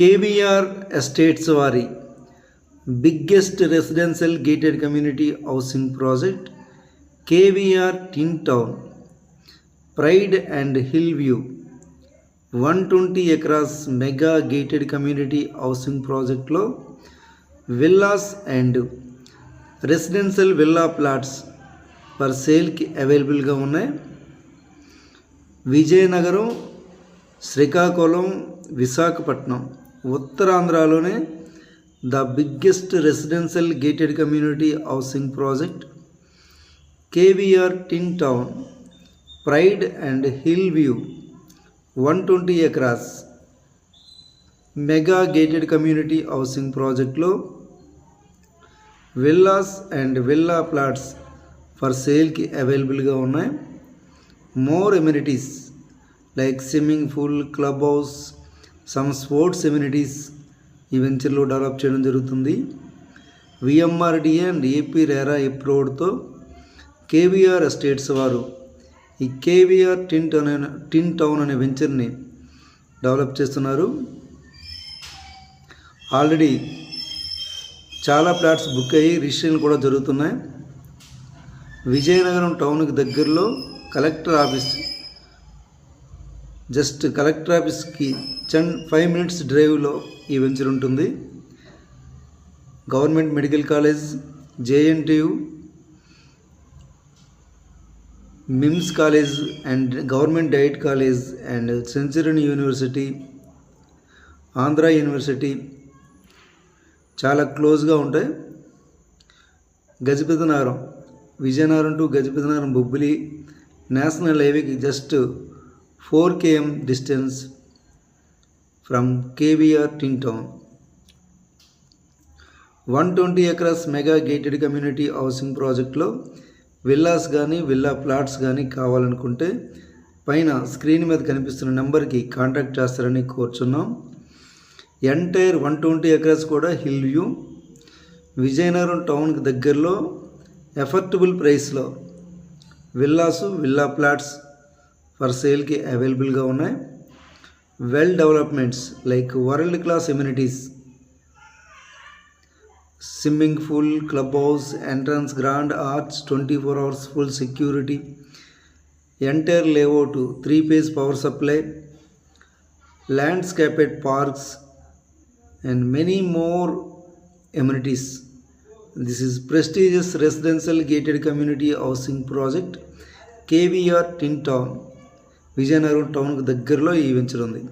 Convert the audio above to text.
KBR Estates వారి biggest residential gated community housing project KBR Tin Town Pride and Hill View 120 acres mega gated community housing ప్రాజెక్ట్లో villas and residential villa plots for సేల్కి అవైలబుల్గా ఉన్నాయి. విజయనగరం, శ్రీకాకుళం, విశాఖపట్నం, ఉత్తరాంధ్రలోనే the biggest residential gated community housing project KBR Tin Town Pride and Hill View 120 acres mega gated community housing ప్రాజెక్ట్లో villas and villa plots for సేల్కి అవైలబుల్గా ఉన్నాయి. More amenities like swimming pool, club house, some sports amenities ఈ వెంచర్లో develop చేయడం జరుగుతుంది. VMRDA and AP RERA అప్రూవ్డ్తో KBR estates వారు ఈ KBR టిన్ టౌన్ అనే వెంచర్ని డెవలప్ చేస్తున్నారు. ఆల్రెడీ చాలా ప్లాట్స్ బుక్ అయ్యి రిజిస్ట్రేషన్ కూడా జరుగుతున్నాయి. విజయనగరం టౌన్కి దగ్గరలో కలెక్టర్ ఆఫీస్, జస్ట్ కలెక్టర్ ఆఫీస్కి 5 మినిట్స్ డ్రైవ్లో ఈ వెంచర్ ఉంటుంది. Government medical college, JNTU, MIMS college and government DIET college and Century university, Andhra university చాలా క్లోజ్గా ఉంటాయి. గజపతినగరం, విజయనగరం టు గజపతినగరం బొబ్బిలి నేషనల్ హైవేకి just 4 km distance from KBR Tin Town. 120 acres mega gated community housing ప్రాజెక్ట్లో villas కానీ villa plots కానీ కావాలనుకుంటే పైన screen మీద కనిపిస్తున్న నెంబర్కి కాంటాక్ట్ చేస్తారని కోరుచున్నాం. ఎంటైర్ 120 ఎకరాస్ కూడా హిల్ వ్యూ, విజయనగరం టౌన్కి దగ్గరలో ఎఫర్టబుల్ ప్రైస్లో విల్లాసు, విల్లా ప్లాట్స్ ఫర్ సేల్కి అవైలబుల్గా ఉన్నాయి. Well developments like world class amenities, swimming pool, club house, entrance, grand arch, 24 hours full security, entire layout, 3-phase power supply, landscaped parks and many more amenities. This is prestigious residential gated community housing project KBR Tin town, Vizianagaram టౌన్కు దగ్గరలో ఈ venture ఉంది.